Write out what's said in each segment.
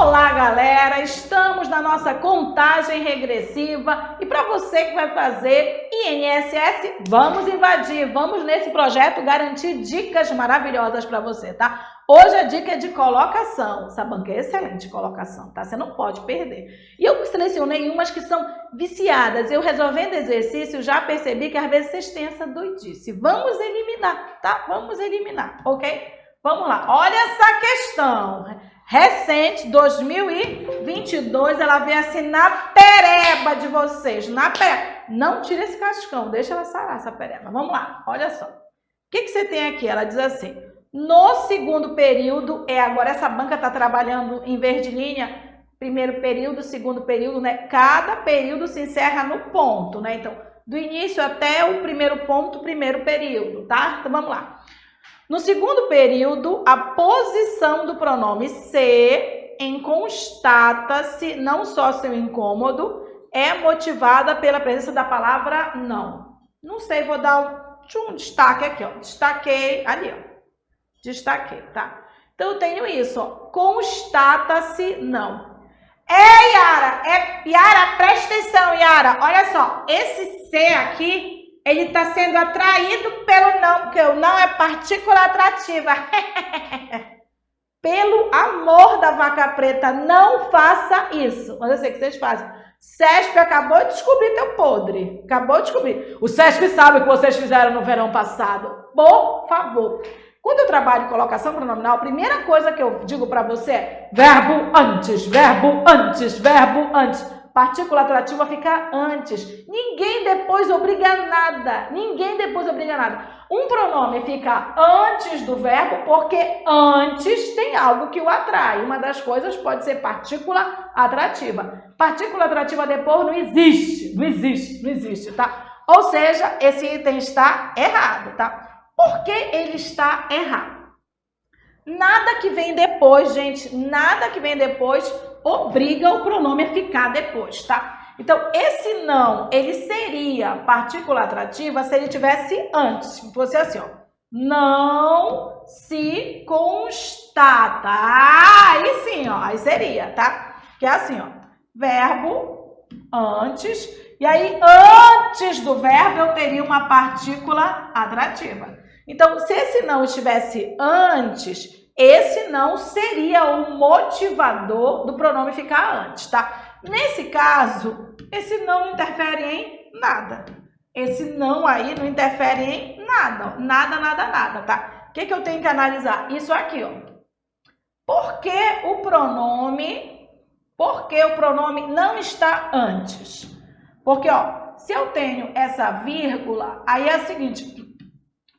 Olá, galera! Estamos na nossa contagem regressiva e para você que vai fazer INSS, vamos invadir, vamos nesse projeto garantir dicas maravilhosas para você, tá? Hoje a dica é de colocação. Essa banca é excelente de colocação, tá? Você não pode perder. E eu selecionei umas que são viciadas. Eu resolvendo exercício já percebi que às vezes vocês têm essa doidice. Vamos eliminar, tá? Vamos eliminar, ok? Vamos lá. Olha essa questão. Recente, 2022, ela veio assim na pereba de vocês, na pereba. Não tira esse cascão, deixa ela sarar essa pereba. Vamos lá, olha só. O que você tem aqui? Ela diz assim, no segundo período, agora essa banca está trabalhando em vez de linha, primeiro período, segundo período, né? Cada período se encerra no ponto, né? Então, do início até o primeiro ponto, primeiro período, tá? Então, vamos lá. No segundo período, a posição do pronome ser em constata-se, não só seu incômodo, é motivada pela presença da palavra não. Não sei, vou dar um destaque aqui, ó. Destaquei ali, ó. Destaquei, tá? Então, eu tenho isso, ó. Constata-se não. Yara! Yara, presta atenção, Yara. Olha só, esse C aqui, ele está sendo atraído pelo não, porque o não é partícula atrativa. Pelo amor da vaca preta, não faça isso. Mas eu sei que vocês fazem. CESP acabou de descobrir teu podre. Acabou de descobrir. O CESP sabe o que vocês fizeram no verão passado. Por favor. Quando eu trabalho em colocação pronominal, a primeira coisa que eu digo para você é verbo antes, verbo antes, verbo antes. Partícula atrativa fica antes. Ninguém depois obriga nada. Ninguém depois obriga nada. Um pronome fica antes do verbo porque antes tem algo que o atrai. Uma das coisas pode ser partícula atrativa. Partícula atrativa depois não existe. Não existe, não existe, tá? Ou seja, esse item está errado, tá? Por que ele está errado? Nada que vem depois, gente, nada que vem depois obriga o pronome a ficar depois, tá? Então, esse não, ele seria partícula atrativa se ele tivesse antes. Se fosse assim, ó. Não se constata. Aí sim, ó, aí seria, tá? Que é assim, ó. Verbo antes. E aí, antes do verbo, eu teria uma partícula atrativa. Então, se esse não estivesse antes, esse não seria o motivador do pronome ficar antes, tá? Nesse caso, esse não interfere em nada. Esse não aí não interfere em nada. Nada, nada, nada, tá? O que eu tenho que analisar? Isso aqui, ó. Por que o pronome não está antes? Porque, ó, se eu tenho essa vírgula, aí é o seguinte...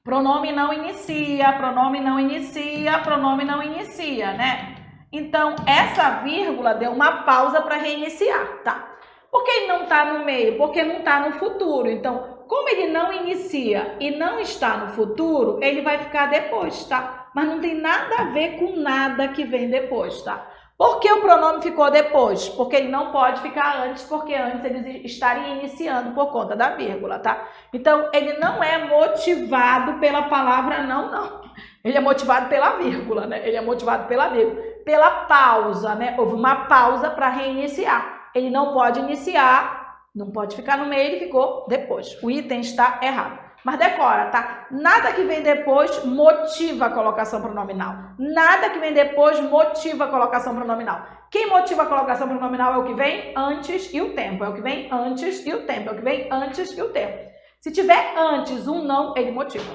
Pronome não inicia, pronome não inicia, pronome não inicia, né? Então, essa vírgula deu uma pausa para reiniciar, tá? Por que ele não está no meio? Porque não está no futuro. Então, como ele não inicia e não está no futuro, ele vai ficar depois, tá? Mas não tem nada a ver com nada que vem depois, tá? Por que o pronome ficou depois? Porque ele não pode ficar antes, porque antes ele estaria iniciando por conta da vírgula, tá? Então, ele não é motivado pela palavra não, não. Ele é motivado pela vírgula, né? Ele é motivado pela vírgula. Pela pausa, né? Houve uma pausa para reiniciar. Ele não pode iniciar, não pode ficar no meio, ele ficou depois. O item está errado. Mas decora, tá? Nada que vem depois motiva a colocação pronominal. Nada que vem depois motiva a colocação pronominal. Quem motiva a colocação pronominal é o que vem antes e o tempo. É o que vem antes e o tempo. É o que vem antes e o tempo. Se tiver antes um não, ele motiva.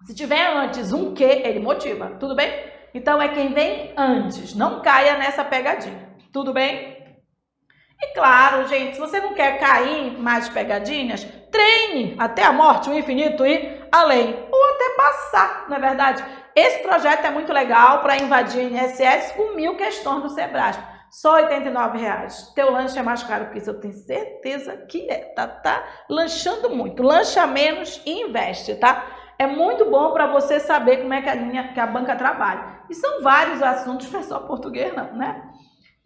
Se tiver antes um que, ele motiva. Tudo bem? Então, é quem vem antes. Não caia nessa pegadinha. Tudo bem? E claro, gente, se você não quer cair em mais pegadinhas, treine até a morte, o infinito e além. Ou até passar, não é verdade? Esse projeto é muito legal para invadir a INSS com 1000 questões do Sebrasp. Só R$ 89,00. Teu lanche é mais caro que isso, eu tenho certeza que é, tá lanchando muito. Lancha menos e investe, tá? É muito bom para você saber como é que a banca trabalha. E são vários assuntos, não é só português não, né?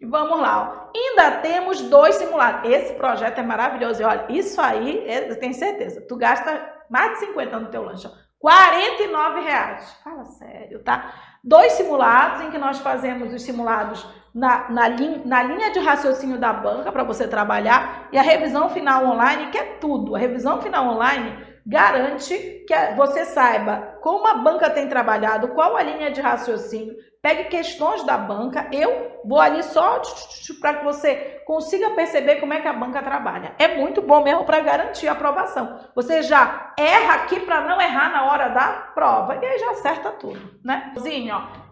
E vamos lá, ó. Ainda temos 2 simulados. Esse projeto é maravilhoso. E olha, isso aí, eu tenho certeza. Tu gasta mais de 50 no teu lanche. R$ 49,00. Fala sério, tá? 2 simulados em que nós fazemos os simulados na linha de raciocínio da banca para você trabalhar, e a revisão final online, que é tudo. A revisão final online garante que você saiba como a banca tem trabalhado, qual a linha de raciocínio, pegue questões da banca, eu vou ali só para que você consiga perceber como é que a banca trabalha. É muito bom mesmo para garantir a aprovação. Você já erra aqui para não errar na hora da prova, e aí já acerta tudo, né?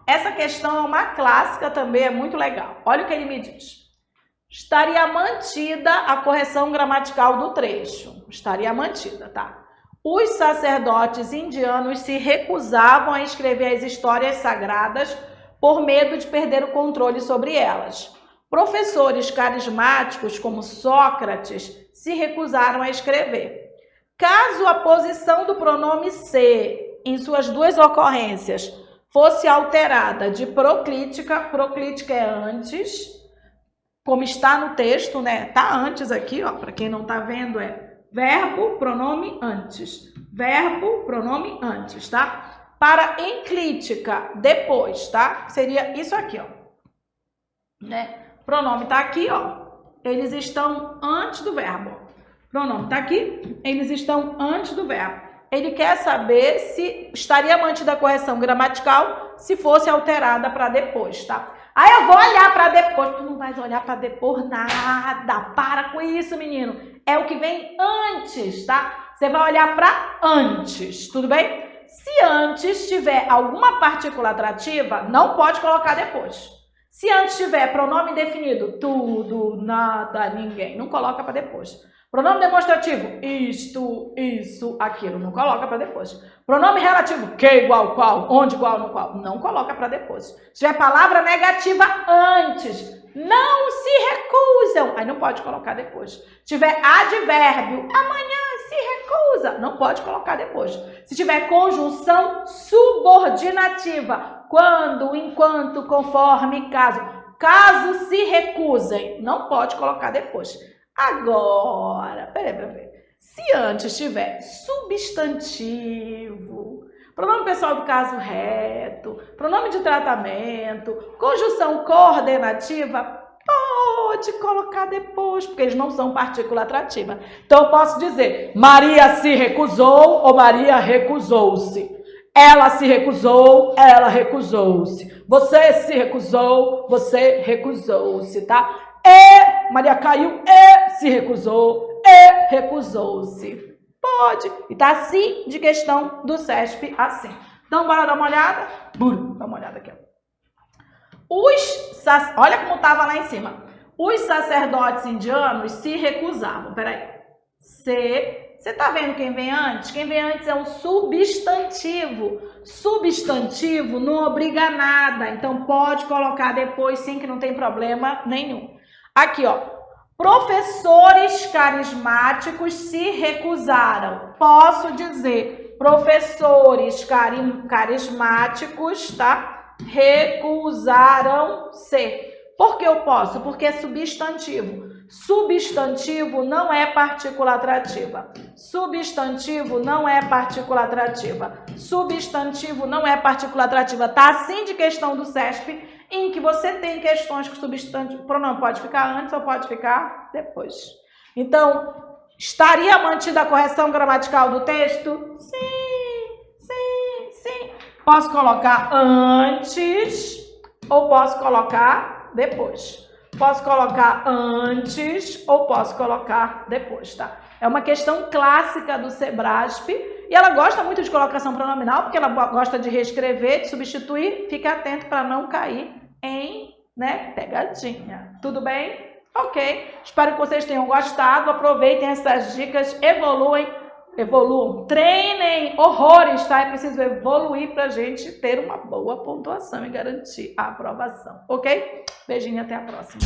Essa questão é uma clássica também, é muito legal. Olha o que ele me diz. Estaria mantida a correção gramatical do trecho. Estaria mantida, tá? Os sacerdotes indianos se recusavam a escrever as histórias sagradas por medo de perder o controle sobre elas. Professores carismáticos como Sócrates se recusaram a escrever. Caso a posição do pronome ser em suas duas ocorrências fosse alterada de proclítica, proclítica é antes, como está no texto, né? Tá antes aqui, ó, para quem não tá vendo é verbo, pronome antes. Verbo, pronome antes, tá? Para enclítica, depois, tá? Seria isso aqui, ó. Né? Pronome tá aqui, ó. Eles estão antes do verbo. Pronome tá aqui, eles estão antes do verbo. Ele quer saber se estaria mantida a correção gramatical se fosse alterada para depois, tá? Aí eu vou olhar para depois. Tu não vais olhar para depois nada. Para com isso, menino. É o que vem antes, tá? Você vai olhar para antes, tudo bem? Se antes tiver alguma partícula atrativa, não pode colocar depois. Se antes tiver pronome indefinido, tudo, nada, ninguém, não coloca para depois. Pronome demonstrativo, isto, isso, aquilo, não coloca para depois. Pronome relativo, que igual qual, onde igual no qual, não coloca para depois. Se tiver palavra negativa antes, não se recusam, aí não pode colocar depois. Se tiver advérbio, amanhã se recusa, não pode colocar depois. Se tiver conjunção subordinativa, quando, enquanto, conforme, caso, caso se recusem, não pode colocar depois. Agora, peraí. Se antes tiver substantivo, pronome pessoal do caso reto, pronome de tratamento, conjunção coordenativa, pode colocar depois, porque eles não são partícula atrativa. Então, eu posso dizer, Maria se recusou ou Maria recusou-se. Ela se recusou, ela recusou-se. Você se recusou, você recusou-se, tá? E Maria caiu e se recusou e recusou-se. Pode. E tá assim de questão do CESP assim. Então, bora dar uma olhada? Dá uma olhada aqui. Olha como tava lá em cima. Os sacerdotes indianos se recusavam. Peraí. Você tá vendo quem vem antes? Quem vem antes é um substantivo. Substantivo não obriga a nada. Então, pode colocar depois sim, que não tem problema nenhum. Aqui, ó, professores carismáticos se recusaram. Posso dizer, professores carismáticos, tá? Recusaram-se. Por que eu posso? Porque é substantivo. Substantivo não é partícula atrativa. Substantivo não é partícula atrativa. Substantivo não é partícula atrativa. Tá assim de questão do CESP, em que você tem questões que o substantivo, pronome pode ficar antes ou pode ficar depois. Então, estaria mantida a correção gramatical do texto? Sim. Posso colocar antes ou posso colocar depois. Posso colocar antes ou posso colocar depois, tá? É uma questão clássica do Sebrasp e ela gosta muito de colocação pronominal porque ela gosta de reescrever, de substituir. Fique atento para não cair em, pegadinha. Tudo bem? Ok. Espero que vocês tenham gostado. Aproveitem essas dicas, evoluam, treinem horrores, tá? É preciso evoluir para a gente ter uma boa pontuação e garantir a aprovação, ok? Beijinho, até a próxima.